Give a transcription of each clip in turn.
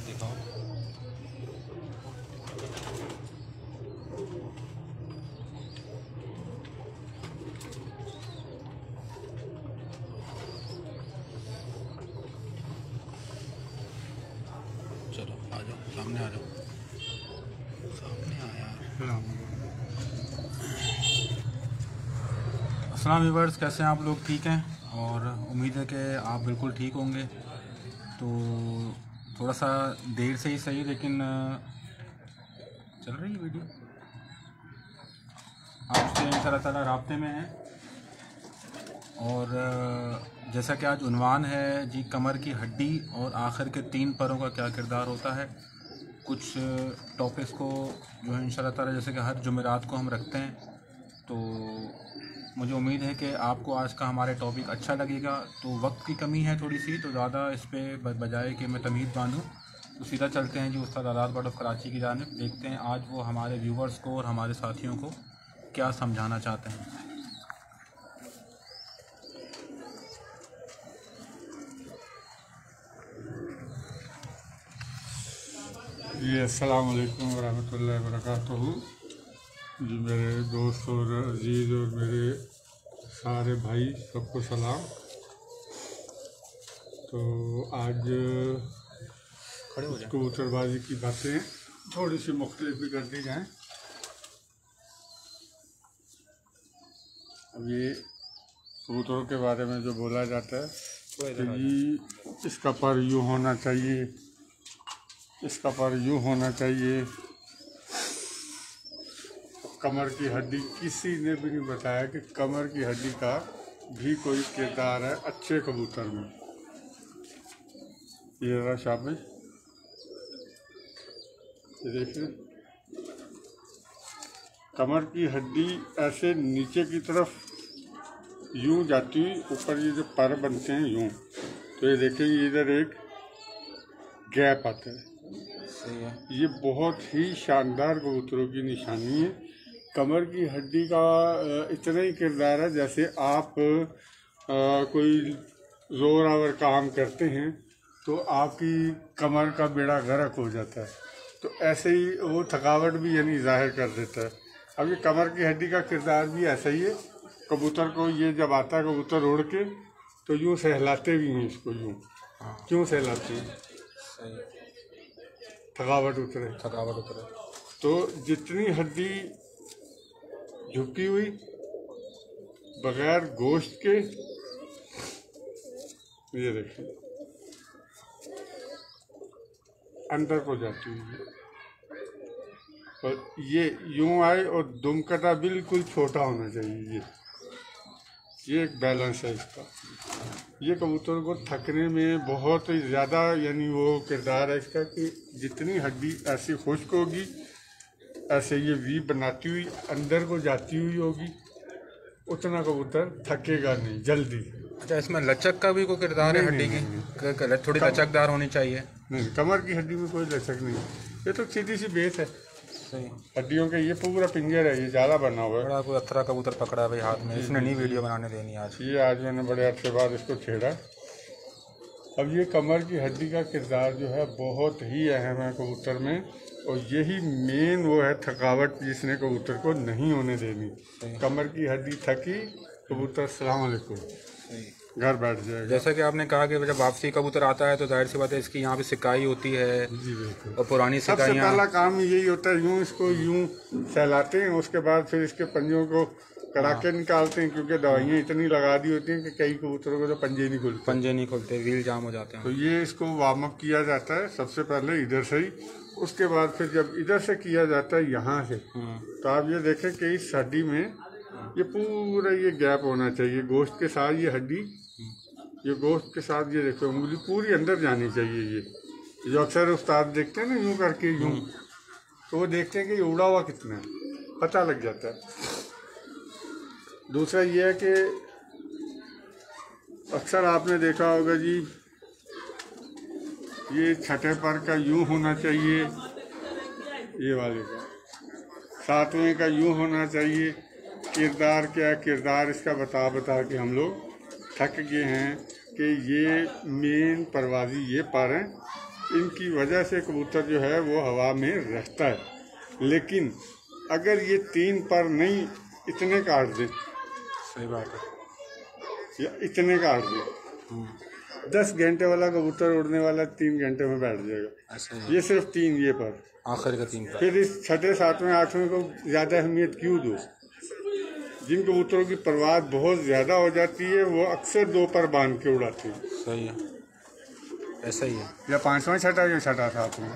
दिखाओ। चलो आ जाओ, सामने आ जाओ, सामने आ यार। अस्सलाम व्यूअर्स, कैसे हैं आप लोग? ठीक हैं? और उम्मीद है कि आप बिल्कुल ठीक होंगे। तो थोड़ा सा देर से ही सही, लेकिन चल रही है वीडियो। आपसे इंशाअल्लाह ताला राब्ते में है। और जैसा कि आज उन्वान है जी, कमर की हड्डी और आखिर के 3 पैरों का क्या किरदार होता है। कुछ टॉपिक्स को जो है इंशाअल्लाह ताला, जैसे कि हर जुमेरात को हम रखते हैं, तो मुझे उम्मीद है कि आपको आज का हमारे टॉपिक अच्छा लगेगा। तो वक्त की कमी है थोड़ी सी, तो ज़्यादा इस पर बजाय कि मैं तमीज़ बांधूँ, तो सीधा चलते हैं जी उस्ताद आज़ाद बर्ड ऑफ कराची की जानिब। देखते हैं आज वो हमारे व्यूवर्स को और हमारे साथियों को क्या समझाना चाहते हैं। जी अस्सलाम वालेकुम वरहमतुल्लाहि वबरकातुहू। जी मेरे दोस्त और अजीज़ और मेरे सारे भाई सबको सलाम। तो आज खड़े हो जाए। कबूतरबाजी की बातें थोड़ी सी मुख्तलिफ भी कर दी जाएँ। अब ये कबूतरों के बारे में जो बोला जाता है कि ये इसका पर यूँ होना चाहिए, इसका पर यूँ होना चाहिए। कमर की हड्डी, किसी ने भी नहीं बताया कि कमर की हड्डी का भी कोई किरदार है अच्छे कबूतर में। ये रहा शाबाश, देखिए कमर की हड्डी ऐसे नीचे की तरफ यूँ जाती हुई, ऊपर ये जो पर बनते हैं यूँ, तो ये देखेंगे इधर एक गैप आता है। सही है। ये बहुत ही शानदार कबूतरों की निशानी है। कमर की हड्डी का इतना ही किरदार है, जैसे आप कोई ज़ोर आवर काम करते हैं तो आपकी कमर का बेड़ा गर्क हो जाता है, तो ऐसे ही वो थकावट भी यानी ज़ाहिर कर देता है। अब ये कमर की हड्डी का किरदार भी ऐसा ही है। कबूतर को ये जब आता है कबूतर उड़ के, तो यूँ सहलाते भी हैं इसको, यूँ क्यों सहलाते हैं? सही, थकावट उतरे। थकावट उतरे। तो जितनी हड्डी झुकी हुई बगैर गोश्त के, ये देखिए अंदर को जाती हुई है, और ये यूं आए और दुम कटा बिल्कुल छोटा होना चाहिए। ये एक बैलेंस है इसका। ये कबूतर को थकने में बहुत ही ज़्यादा यानी वो किरदार है इसका कि जितनी हड्डी ऐसी खुश्क होगी, ऐसे ये वी बनाती हुई अंदर को जाती हुई होगी, उतना कबूतर थकेगा नहीं जल्दी। अच्छा, इसमें लचक का भी कोई किरदार है हड्डी की? थोड़ी लचकदार होनी चाहिए। नहीं, कमर की हड्डी में कोई लचक नहीं, ये तो सीधी सी बेस है। सही। हड्डियों के ये पूरा पिंजर है, ये ज़्यादा बना हुआ है। बड़ा कोई अथरा कबूतर पकड़ा है भाई हाथ में, इसने नहीं वीडियो बनाने देनी आज। ये आज मैंने बड़े अरसे बाद इसको छेड़ा। अब ये कमर की हड्डी का किरदार जो है बहुत ही अहम है कबूतर में, और यही मेन वो है थकावट जिसने कबूतर को नहीं होने देनी। कमर की हड्डी थकी, कबूतर अस्सलाम वालेकुम घर बैठ जाएगा। जैसा कि आपने कहा कि जब वापसी कबूतर आता है तो जाहिर सी बात है इसकी यहाँ पे सिकाई होती है। जी बिल्कुल। और पुरानी सबसे सिकाइयाँ, पहला काम यही होता है, यूँ इसको यूँ सहलाते हैं, उसके बाद फिर इसके पंजों को कड़ाके निकालते हैं, क्योंकि दवाइयाँ इतनी लगा दी होती हैं कि कई कबूतरों को तो पंजे नहीं खुलते, व्हील जाम हो जाते हैं। तो ये इसको वार्म अप किया जाता है सबसे पहले इधर से ही, उसके बाद फिर जब इधर से किया जाता है यहाँ से, तो आप ये देखें कि इस हड्डी में ये पूरा ये गैप होना चाहिए गोश्त के साथ। ये हड्डी ये गोश्त के साथ ये देखो उंगली पूरी अंदर जानी चाहिए। ये जो अक्सर उस्ताद देखते हैं ना यूँ करके यूँ, तो वो देखते हैं कि ये उड़ा हुआ कितना है, पता लग जाता है। दूसरा ये है कि अक्सर आपने देखा होगा जी, ये छठे पर का यूं होना चाहिए, ये वाले का सातवें का यूं होना चाहिए। किरदार क्या किरदार इसका बता बता के हम लोग थक गए हैं कि ये मेन परवाजी ये पर हैं, इनकी वजह से कबूतर जो है वो हवा में रहता है। लेकिन अगर ये 3 पर नहीं इतने काट दे, सही बात है, या इतने काट दे, 10 घंटे वाला कबूतर उड़ने वाला 3 घंटे में बैठ जाएगा। ऐसे ये सिर्फ 3 ये पर, आखिर का 3 पर। फिर इस छठे सातवें आठवें को ज़्यादा अहमियत क्यों दो? जिन कबूतरों की परवाज़ बहुत ज़्यादा हो जाती है वो अक्सर 2 पर बांध के उड़ाते हैं। सही है, ऐसा ही है। या 5वां छठा या छठा सातवां,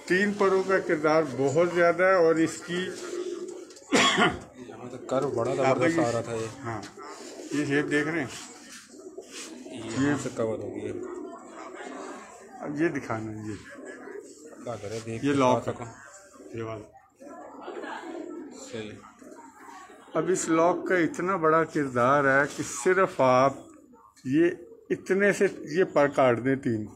3 परों का किरदार बहुत ज़्यादा है। और इसकी यहाँ तो कर्व बड़ा ज़बरदस्त आ रहा था ये। हाँ, ये शेप देख रहे हैं, ये से कवर हो गई है। अब ये दिखाना है, ये क्या करे देख, ये लॉक सको ये वाला। सही। अब इस लॉक का इतना बड़ा किरदार है कि सिर्फ आप ये इतने से ये पर काट दें 3,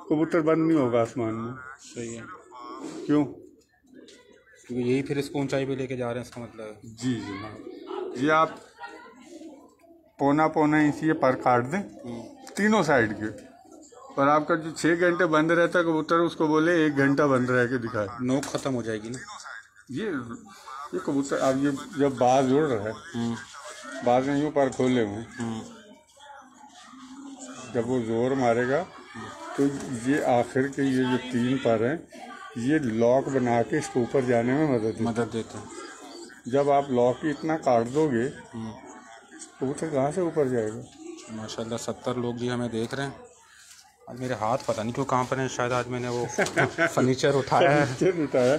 कबूतर बंद नहीं होगा आसमान में। सही है, क्यों? क्योंकि यही फिर इसको ऊंचाई पे लेके जा रहे हैं, इसका मतलब है। जी जी हाँ, ये आप पौना इंच ये पर काट दें तीनों साइड के, और आपका जो 6 घंटे बंद रहता है कबूतर, उसको बोले 1 घंटा बंद रह के दिखाए, नोक खत्म हो जाएगी ना। ये कबूतर अब ये जब बाज उड़ रहा है, बाज में यूँ पर खोले हुए, जब वो जोर मारेगा तो ये आखिर के ये जो 3 पर हैं ये लॉक बना के इसके ऊपर जाने में मदद देते हैं। जब आप लॉक ही इतना काट दोगे कबूतर कहाँ से ऊपर जाएगा? माशाल्लाह 70 लोग भी हमें देख रहे हैं। आज मेरे हाथ पता नहीं क्यों कहाँ पर हैं, शायद आज मैंने वो फर्नीचर उठाया है। फर्नीचर उठाया,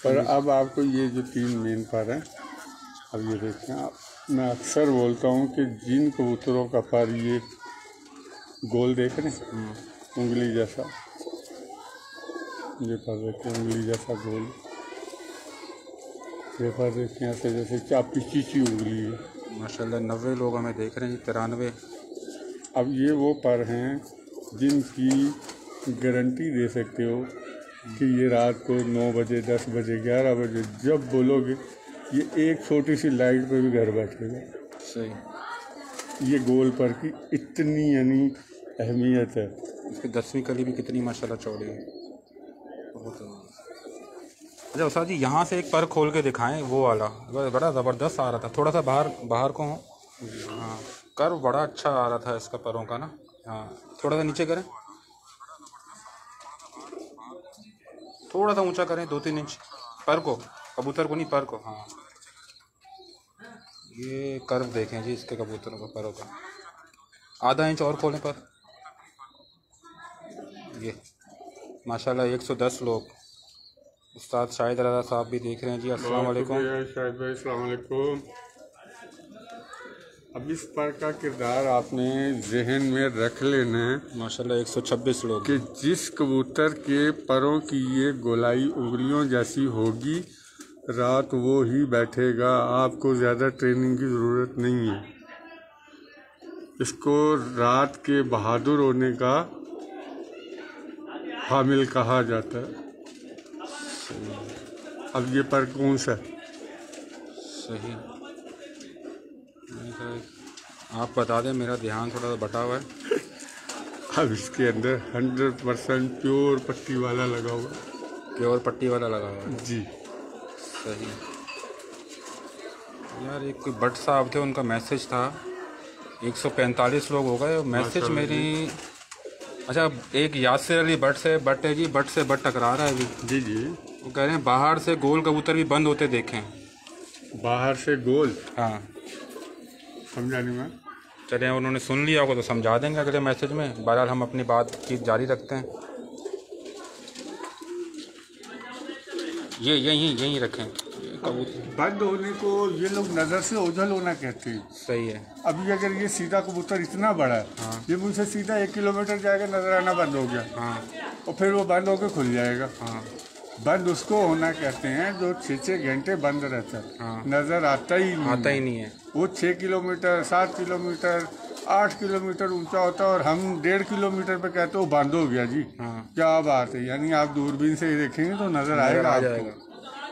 पर अब आपको ये जो 3 मेन पर हैं, अब ये देखें आप, मैं अक्सर बोलता हूँ कि जिन कबूतरों का पर ये गोल देख रहे हैं उंगली जैसा, ये पर देखें उंगली जैसा गोल, ये पर देखें ऐसे जैसे चापी चीची उंगली है। माशाल्लाह 90 लोग हमें देख रहे हैं, 93। अब ये वो पर हैं जिनकी गारंटी दे सकते हो कि ये रात को 9 बजे 10 बजे 11 बजे जब बोलोगे ये एक छोटी सी लाइट पे भी घर बैठेगा। सही। ये गोल पर की इतनी यानी अहमियत है। इसकी 10वीं कली भी कितनी माशाल्लाह चौड़ी है, बहुत। अच्छा उस्ताद जी, यहाँ से एक पर खोल के दिखाएं, वो वाला बड़ा ज़बरदस्त आ रहा था, थोड़ा सा बाहर को हो। हाँ, कर्व बड़ा अच्छा आ रहा था इसका परों का ना। हाँ, थोड़ा सा नीचे करें, थोड़ा सा ऊंचा करें, 2-3 इंच पर को, कबूतर को नहीं पर को। हाँ, ये कर्व देखें जी इसके कबूतरों का परों का, आधा इंच और खोलें पर। ये माशाल्लाह 110 लोग, उस्ताद शाहिद रज़ा साहब भी देख रहे हैं जी। अस्सलाम वालेकुम। शाहिद भाई अस्सलाम वालेकुम। अब इस पर का किरदार आपने जहन में रख लेना है माशाल्लाह 126 लोग कि जिस कबूतर के परों की ये गोलाई उंगलियों जैसी होगी रात वो ही बैठेगा। आपको ज़्यादा ट्रेनिंग की ज़रूरत नहीं है। इसको रात के बहादुर होने का हामिल कहा जाता है। अब ये पर कौन सा? सही, आप बता दें, मेरा ध्यान थोड़ा सा बटा हुआ है। अब इसके अंदर 100% प्योर पट्टी वाला लगा हुआ, प्योर पट्टी वाला लगा हुआ है जी। सही यार, एक कोई भट्ट साहब थे, उनका मैसेज था 145 लोग हो गए मैसेज मेरी। अच्छा, एक यासिर अली भट्ट से भट्ट है जी, भट्ट से भट्ट टकरा रहा है अभी। जी जी, वो कह रहे हैं बाहर से गोल कबूतर भी बंद होते देखें। बाहर से गोल? हाँ, समझाने में चलिए, उन्होंने सुन लिया होगा तो समझा देंगे अगले मैसेज में। बहरहाल हम अपनी बातचीत जारी रखते हैं। ये यहीं रखें कबूतर। बंद होने को ये लोग नज़र से ओझल होना कहते हैं। सही है। अभी अगर ये सीधा कबूतर इतना बड़ा है, हाँ। ये मुझसे सीधा 1 किलोमीटर जाएगा, नजर आना बंद हो गया। हाँ, और फिर वो बंद होकर खुल जाएगा। हाँ, बंद उसको होना कहते हैं जो 6-6 घंटे बंद रहता है। हाँ। नज़र आता ही नहीं है। वो 6 किलोमीटर 7 किलोमीटर 8 किलोमीटर ऊंचा होता है और हम 1.5 किलोमीटर पे कहते हो बंद हो गया जी। हाँ। क्या बात है, यानी आप दूरबीन से ही देखेंगे तो नज़र आएगा आपको।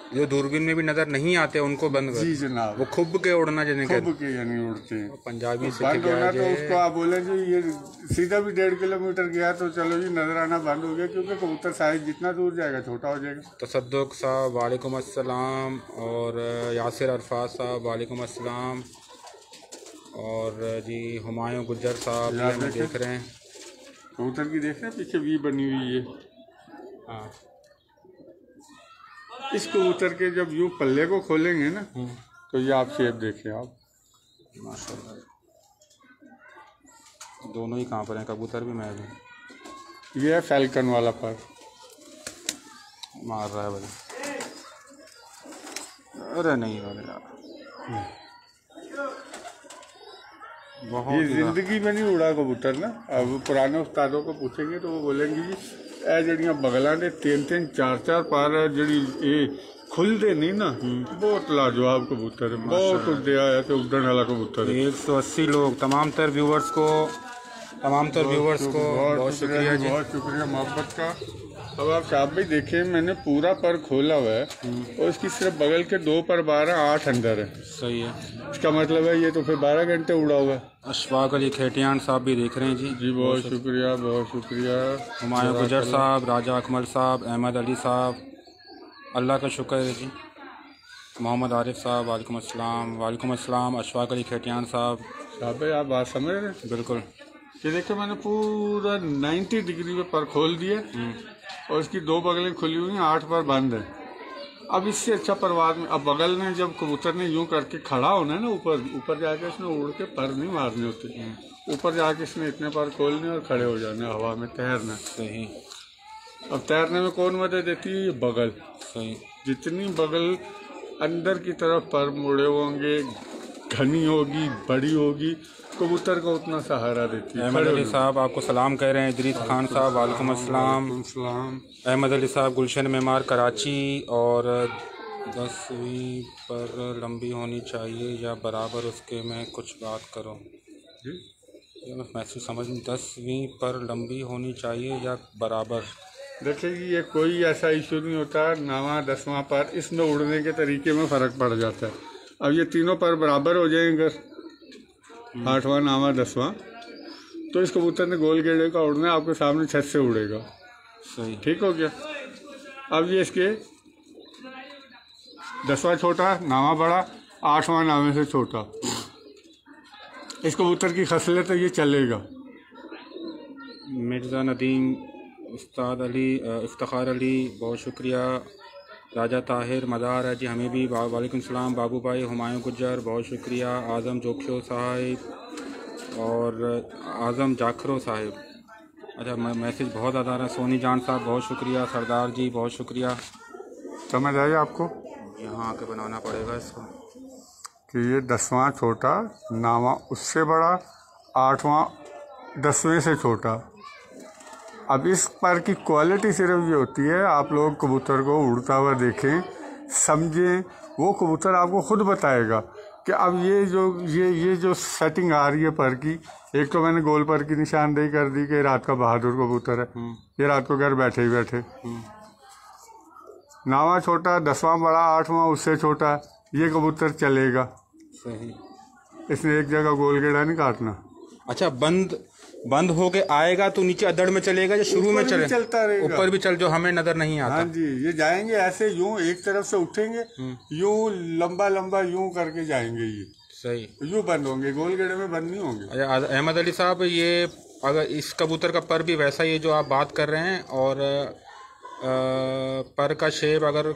जो दूरबीन में भी नजर नहीं आते उनको बंद कर। जी जनाब, वो खुब के उड़ना जिन्हें खुब के यानी उड़ते हैं। पंजाबी से बंद होना तो उसको आप बोले जी ये सीधा भी 1.5 किलोमीटर गया तो चलो जी नजर आना बंद हो गया, क्योंकि कबूतर साइज जितना दूर जाएगा छोटा हो जाएगा। तसद्दुक साहब वालेकुम अस्सलाम, और यासिर अरफात साहब वालेकुम अस्सलाम, और जी हुमायूं गुज्जर साहब हमें देख रहे हैं। कबूतर की देख रहे हैं पीछे वी बनी हुई है। हाँ, इस कबूतर के जब यूँ पल्ले को खोलेंगे ना तो ये आप शेप देखें आप, माशाल्लाह दोनों ही कांप रहे हैं, कबूतर भी मैं भी। ये है फैल्कन वाला पर, मार रहा है भाई। अरे नहीं अरे यार, ये जिंदगी में नहीं उड़ा कबूतर ना। अब पुराने उस्तादों को पूछेंगे तो वो बोलेंगे जी ए जड़ियाँ बगलों के 3-3 4-4 पर जड़ी ये खुलते नहीं ना, बहुत लाजवाब कबूतर है, बहुत उड़या है तो उड़न वाला कबूतर है। 180 लोग, तमाम तर व्यूवर्स को बहुत शुक्रिया जी, बहुत शुक्रिया मोहब्बत का। अब आप साहब भाई देखें मैंने पूरा पर खोला हुआ है और इसकी सिर्फ बगल के 2 पर 12 8 अंदर है। सही है, इसका मतलब है ये तो फिर 12 घंटे उड़ा हुआ है। अशफाक अली खेटियान साहब भी देख रहे हैं जी। जी बहुत शुक्रिया बहुत शुक्रिया। हुमायूं गुजर साहब, राजा अकमल साहब, अहमद अली साहब, अल्लाह का शुक्र है जी। मोहम्मद आरिफ साहब वालेकुम अस्सलाम, अशफाक अली खेटियान साहब भाई आप बात समझ रहे हैं? बिल्कुल। ये देखो मैंने पूरा 90 डिग्री में पर खोल दिया और इसकी 2 बगलें खुली हुई हैं, 8 पर बंद है। अब इससे अच्छा परवाज में अब बगल में जब कबूतर ने यूं करके खड़ा होना है ना, ऊपर जाके इसने उड़ के पर नहीं मारने होते, ऊपर जाके इसने इतने पर खोलने और खड़े हो जाने, हवा में तैरना। सही। अब तैरने में कौन मदद देती है? ये बगल। सही। जितनी बगल अंदर की तरफ पर मुड़े होंगे, घनी होगी, बड़ी होगी, कबूतर को उतना सहारा देती है। अहमद अली साहब आपको सलाम कह रहे हैं। इदरीस खान साहब वालेकुम अस्सलाम। अहमद अली साहब गुलशन मेमार कराची, और 10वीं पर लंबी होनी चाहिए या बराबर, उसके में कुछ बात करो जी। ये मैं मैसेज समझ नहीं, 10वीं पर लंबी होनी चाहिए या बराबर। देखिए ये कोई ऐसा इशू नहीं होता, 9वां 10वां पर इसमें उड़ने के तरीके में फ़र्क पड़ जाता है। अब ये तीनों पर बराबर हो जाएंगे, 8वां 9वां 10वां, तो इस कबूतर ने गोल गेड़े का उड़ना आपके सामने छत से उड़ेगा। सही। ठीक हो गया। अब ये इसके 10वां छोटा, 9वां बड़ा, 8वां 9वें से छोटा, इस कबूतर की खसलत है ये चलेगा। मिर्ज़ा नदीम, उस्ताद अली, इफ्तिखार अली बहुत शुक्रिया। राजा ताहिर मदार है जी, हमें भी वालेकुम सलाम। बाबू भाई, हुमायूं गुज्जर बहुत शुक्रिया। आज़म जोक्शो साहिब और आज़म जाखरो साहिब, अच्छा मैसेज बहुत ज़्यादा आ रहा है। सोनी जान साहब बहुत शुक्रिया। सरदार जी बहुत शुक्रिया। समझ आए आपको? यहाँ आके बनाना पड़ेगा इसको कि ये 10वां छोटा, 9वां उससे बड़ा, 8वां 10वें से छोटा। अब इस पर की क्वालिटी सिर्फ ये होती है, आप लोग कबूतर को उड़ता हुआ देखें, समझें, वो कबूतर आपको खुद बताएगा कि अब ये जो सेटिंग आ रही है पर की। एक तो मैंने गोल पर की निशानदेही कर दी कि रात का बहादुर कबूतर है, ये रात को घर बैठे ही बैठे। 9वां छोटा, 10वां बड़ा, 8वां उससे छोटा, ये कबूतर चलेगा। सही। इसने एक जगह गोल गेड़ा नहीं काटना। अच्छा, बंद हो के आएगा तो नीचे अदड़ में चलेगा या शुरू में चलता रहेगा? ऊपर भी चल, जो हमें नजर नहीं आता। हाँ जी, ये जाएंगे ऐसे यूं एक तरफ से उठेंगे, यूं लंबा लंबा यूं करके जाएंगे, ये सही यूं बंद होंगे, गोल गेड़े में बंद नहीं होंगे। अच्छा अहमद अली साहब, ये अगर इस कबूतर का पर भी वैसा ही है जो आप बात कर रहे हैं, और पर का शेप अगर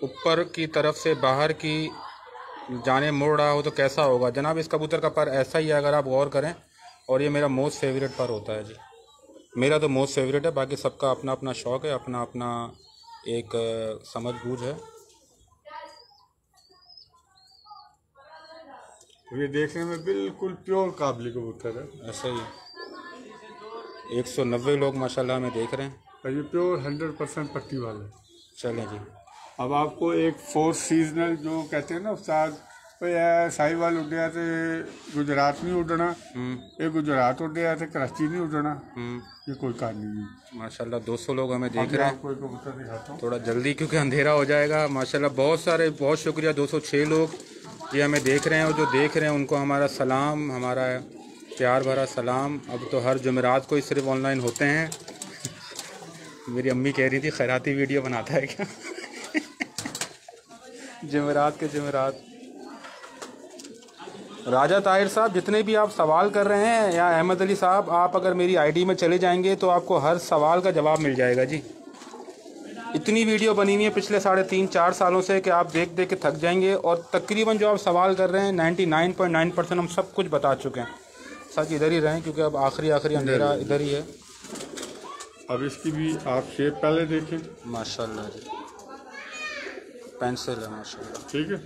ऊपर की तरफ से बाहर की जाने मुड़ रहा हो तो कैसा होगा? जनाब इस कबूतर का पर ऐसा ही है अगर आप गौर करें, और ये मेरा मोस्ट फेवरेट पर होता है जी। मेरा तो मोस्ट फेवरेट है, बाकी सबका अपना अपना शौक़ है, अपना अपना एक समझ बूझ है। ये देखने में बिल्कुल प्योर काबली कबूतर है। ऐसा ही 190 लोग माशाल्लाह में देख रहे हैं, और ये प्योर 100% पट्टी वाला है। चलें जी। अब आपको एक फोर्थ सीजनल जो कहते हैं ना उस्ताद, साहिवाल उड्या ते गुजरात नहीं उड़ना, ये गुजरात उड्या ते कराची नहीं उड़ना, ये कोई कहानी नहीं। माशाल्लाह 200 लोग हमें देख रहे हैं। आपको एक कबूतर दिखाता हूँ थोड़ा जल्दी क्योंकि अंधेरा हो जाएगा। माशाल्लाह बहुत शुक्रिया। 206 लोग ये हमें देख रहे हैं, और जो देख रहे हैं उनको हमारा सलाम, हमारा प्यार भरा सलाम। अब तो हर जुमेरात को ही सिर्फ ऑनलाइन होते हैं। मेरी अम्मी कह रही थी खैराती वीडियो बनाता है क्या? जुमेरात के जुमेरात। राजा ताहिर साहब, जितने भी आप सवाल कर रहे हैं, या अहमद अली साहब, आप अगर मेरी आईडी में चले जाएंगे तो आपको हर सवाल का जवाब मिल जाएगा जी। इतनी वीडियो बनी हुई है पिछले 3.5-4 सालों से कि आप देख देख के थक जाएंगे। और तकरीबन जो आप सवाल कर रहे हैं 99.9% हम सब कुछ बता चुके हैं। सच इधर ही रहें क्योंकि अब आखिरी अंधेरा इधर ही है। अब इसकी भी आप शेप पहले देखें। माशाल्लाह जी, पेंसिल है माशाल्लाह। ठीक है।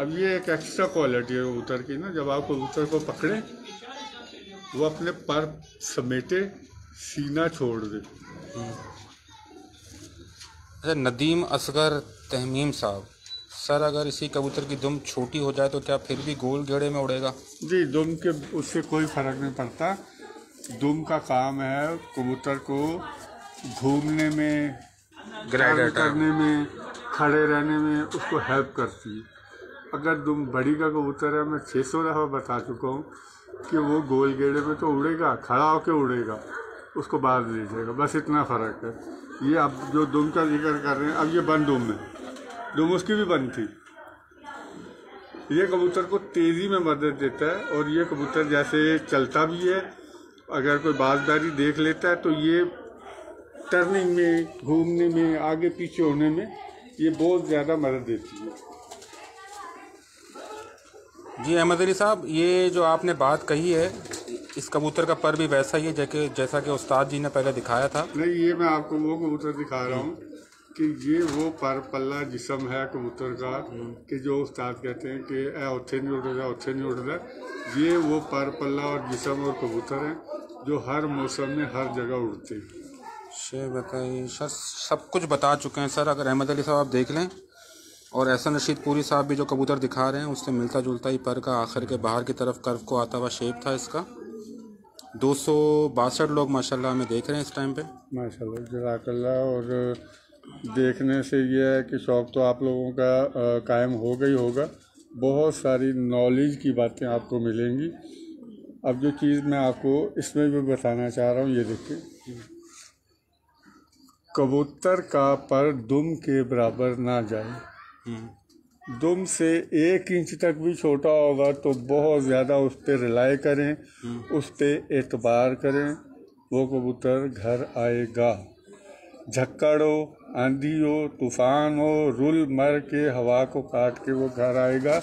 अब ये एक एक्स्ट्रा क्वालिटी है कबूतर की ना, जब आप कबूतर को पकड़े वो अपने पर समेटे, सीना छोड़ दे। अच्छा, नदीम असगर तहमीम साहब, सर अगर इसी कबूतर की दुम छोटी हो जाए तो क्या फिर भी गोल घेड़े में उड़ेगा? जी, दुम के उससे कोई फर्क नहीं पड़ता। दुम का काम है कबूतर को घूमने में, ग्लाइड करने में, खड़े रहने में उसको हेल्प करती है। अगर दुम बड़ी का कबूतर है, मैं 600 दफ़ा बता चुका हूँ कि वो गोल घेड़े में तो उड़ेगा, खड़ा होकर उड़ेगा, उसको बाहर ले जाएगा, बस इतना फ़र्क है। ये अब जो दुम का जिक्र कर रहे हैं, अब ये बंद दुम है, दुम उसकी भी बंद थी। ये कबूतर को तेज़ी में मदद देता है, और ये कबूतर जैसे चलता भी है, अगर कोई बाजदारी देख लेता है तो ये टर्निंग में, घूमने में, आगे पीछे होने में ये बहुत ज़्यादा मदद देती है। जी अहमद अली साहब, ये जो आपने बात कही है, इस कबूतर का पर भी वैसा ही है जैसा कि उस्ताद जी ने पहले दिखाया था। नहीं, ये मैं आपको वो कबूतर दिखा रहा हूँ कि ये वो पर पल्ला जिस्म है कबूतर का, कि जो उस्ताद कहते हैं कि उत्थे नहीं उड़ता, उत्थे नहीं उड़ता। ये वो पर पल्ला और जिस्म और कबूतर हैं जो हर मौसम में हर जगह उड़ते हैं। शेर बताइए सर, सब कुछ बता चुके हैं सर। अगर अहमद अली साहब आप देख लें, और एहसन रशीद पूरी साहब भी जो कबूतर दिखा रहे हैं उससे मिलता जुलता ही पर का आखिर के बाहर की तरफ कर्व को आता हुआ शेप था इसका। 262 लोग माशाल्लाह हमें देख रहे हैं इस टाइम पे। माशाल्लाह, जज़ाकल्लाह। और देखने से ये है कि शौक़ तो आप लोगों का कायम हो गई होगा। बहुत सारी नॉलेज की बातें आपको मिलेंगी। अब जो चीज़ मैं आपको इसमें भी बताना चाह रहा हूँ, ये देखिए, कबूतर का पर दुम के बराबर ना जाए। दुम से 1 इंच तक भी छोटा होगा तो बहुत ज़्यादा उस पर रिलाई करें, उस पर एतबार करें, वो कबूतर घर आएगा। झक्कड़ हो, आंधी हो, तूफ़ान हो, रुल मर के हवा को काट के वो घर आएगा।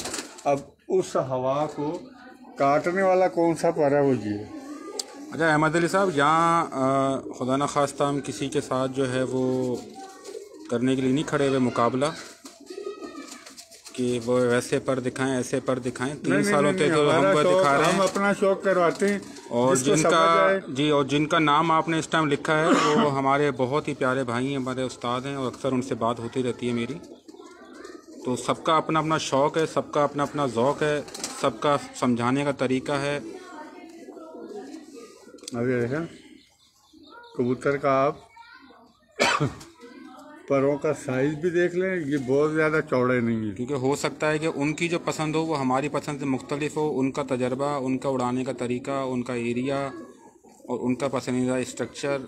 अब उस हवा को काटने वाला कौन सा पर है, वो ये। अच्छा अहमद अली साहब, यहाँ खुदा न खास्ता हम किसी के साथ जो है वो करने के लिए नहीं खड़े हुए मुकाबला कि वो वैसे पर दिखाएं, ऐसे पर दिखाएं। 3 सालों से जो हम पर दिखा रहे हैं, हम अपना शौक करवाते हैं। और जिनका नाम आपने इस टाइम लिखा है वो हमारे बहुत ही प्यारे भाई हैं, हमारे उस्ताद हैं, और अक्सर उनसे बात होती रहती है मेरी। तो सबका अपना अपना शौक़ है, सबका अपना अपना ज़ौक़ है, सबका समझाने का तरीका है। अभी देखा कबूतर का आप परों का साइज़ भी देख लें, ये बहुत ज़्यादा चौड़े नहीं है, क्योंकि हो सकता है कि उनकी जो पसंद हो वो हमारी पसंद से मुख्तलिफ हो। उनका तजर्बा, उनका उड़ाने का तरीका, उनका एरिया और उनका पसंदीदा स्ट्रक्चर।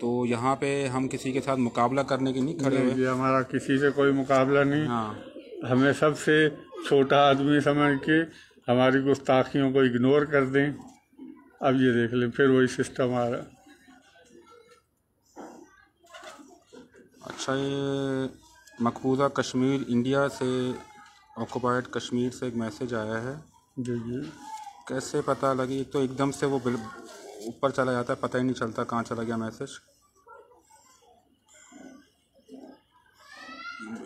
तो यहाँ पे हम किसी के साथ मुकाबला करने के नहीं खड़े हुए। ये हमारा किसी से कोई मुकाबला नहीं। हाँ, हमें सबसे छोटा आदमी समझ के हमारी गुस्ताखियों को इग्नोर कर दें। अब ये देख लें, फिर वही सिस्टम आ रहा। अच्छा, ये मकबूजा कश्मीर इंडिया से, ऑक्युपाइड कश्मीर से एक मैसेज आया है। जी जी, कैसे पता लगी? तो एकदम से वो ऊपर चला जाता है, पता ही नहीं चलता कहाँ चला गया मैसेज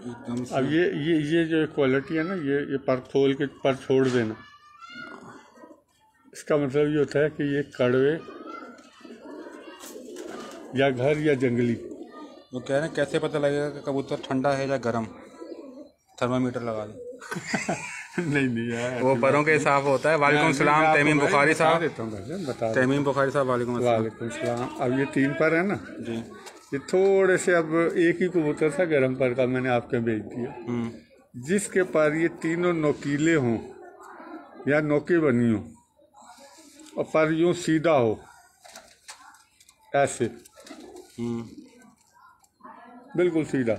एकदम से। अब ये जो क्वालिटी है ना, ये पर खोल के पर छोड़ देना, इसका मतलब ये होता है कि ये कड़वे या घर या जंगली, वो कह रहे हैं कैसे पता लगेगा कि कबूतर ठंडा है या गर्म, थर्मामीटर लगा दें। नहीं यार, वो परों के हिसाब होता है। वालेकुम सलाम तमीम बुखारी साहब। तमीम बुखारी साहब वालेकुम सलाम। अब ये 3 पर है ना जी, ये थोड़े से, अब एक ही कबूतर था गर्म पर का, मैंने आपके भेज दिया। जिसके पर ये तीनों नोकीले हों या नोके बनी हो और पर यूं सीधा हो ऐसे, बिल्कुल सीधा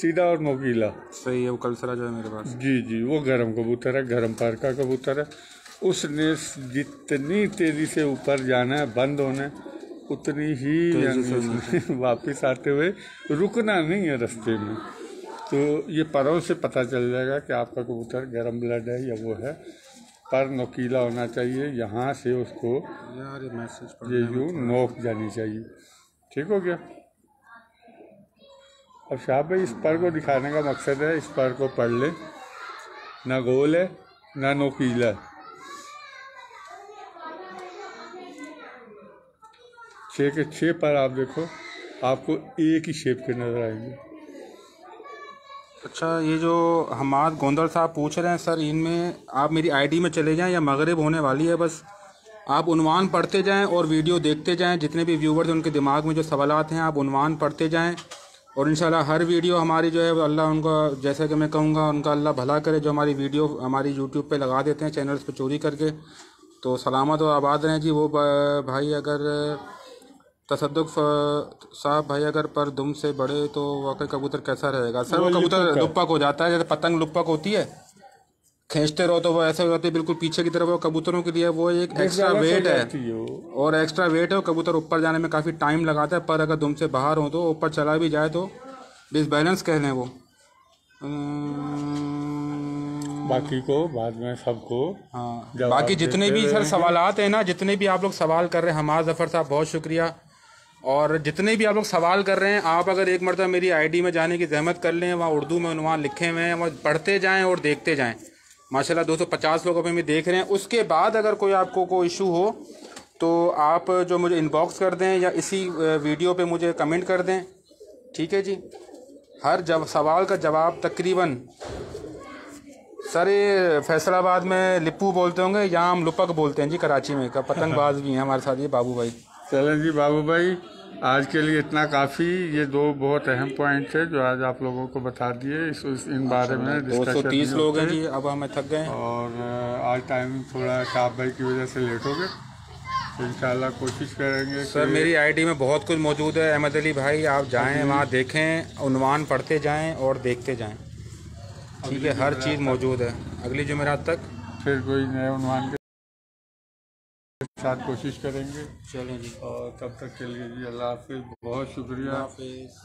सीधा और नोकीला, सही है। वो कलसरा जो है मेरे पास, जी वो गर्म कबूतर है, गर्म पर का कबूतर है। उसने जितनी तेजी से ऊपर जाना है, बंद होना है, उतनी ही यानी वापस आते हुए रुकना नहीं है रास्ते में। तो ये परों से पता चल जाएगा कि आपका कबूतर गर्म ब्लड है या वो है। पर नोकीला होना चाहिए, यहाँ से उसको यार ये मैसेज ये यूँ नोक जानी चाहिए। ठीक हो गया। अब शाह भाई इस पर को दिखाने का मकसद है, इस पर को पढ़ ले, ना गोल है ना नोकीला है। 6 के 6 पर आप देखो, आपको एक ही शेप के नजर आएंगे। अच्छा, ये जो हमाद गोंदल साहब पूछ रहे हैं सर, इनमें आप मेरी आईडी में चले जाएं या मगरिब होने वाली है, बस आप उन्वान पढ़ते जाएं और वीडियो देखते जाएं। जितने भी व्यूवर्स हैं उनके दिमाग में जो सवालात हैं आप उन्वान पढ़ते जाएं और इंशाल्लाह हर वीडियो हमारी जो है अल्लाह उनका, जैसा कि मैं कहूँगा, उनका अल्लाह भला करे जो हमारी वीडियो हमारी यूट्यूब पे लगा देते हैं चैनल्स पे चोरी करके। तो सलामत और आबाद रहें जी। वो भाई अगर तसद्दुक साहब भाई अगर पर दुम से बड़े तो वाकई कबूतर कैसा रहेगा? सर वो कबूतर लुप्पक हो जाता है, जैसे पतंग लुप्पक होती है, खींचते रहो तो वो ऐसे हो जाती है बिल्कुल पीछे की तरफ। वो कबूतरों के लिए वो एक एक्स्ट्रा वेट है और एक्स्ट्रा वेट है, वो कबूतर ऊपर जाने में काफ़ी टाइम लगाता है। पर अगर दुम से बाहर हो तो ऊपर चला भी जाए तो डिसबैलेंस कह लें वो। बाकी को बाद में सबको, हाँ, बाकी जितने भी सर सवालात हैं ना, जितने भी आप लोग सवाल कर रहे हैं, हमाद जफ़र साहब बहुत शुक्रिया। और जितने भी आप लोग सवाल कर रहे हैं, आप अगर एक मरतबा मेरी आईडी में जाने की जहमत कर लें, वहाँ उर्दू में उन्वान लिखे हुए हैं, वहाँ पढ़ते जाएं और देखते जाएं। माशाल्लाह 250 लोग अभी में देख रहे हैं। उसके बाद अगर कोई आपको कोई इशू हो तो आप जो मुझे इनबॉक्स कर दें या इसी वीडियो पे मुझे कमेंट कर दें, ठीक है जी। हर सवाल का जवाब तकरीबन, सर ये फैसलाबाद में लिप्पू बोलते होंगे, यहाँ हम लुपक बोलते हैं जी, कराची में का पतंगबाज भी हैं हमारे साथ ये बाबू भाई। चलें जी बाबू भाई, आज के लिए इतना काफ़ी। ये 2 बहुत अहम पॉइंट है जो आज आप लोगों को बता दिए। इन बारे में 230 लोग हैं जी, अब हमें थक गए और आज टाइम थोड़ा शाह भाई की वजह से लेट हो गए। तो इंशाल्लाह कोशिश करेंगे। सर मेरी आईडी में बहुत कुछ मौजूद है अहमद अली भाई, आप जाएं वहाँ देखें, उन्वान पढ़ते जाएं और देखते जाएं, ठीक है। हर चीज़ मौजूद है। अगली जुमेरात तक फिर कोई नए उन्वान के साथ कोशिश करेंगे। चलें जी, और तब तक के लिए जी अल्लाह हाफिज़, बहुत शुक्रिया। हाफिज़।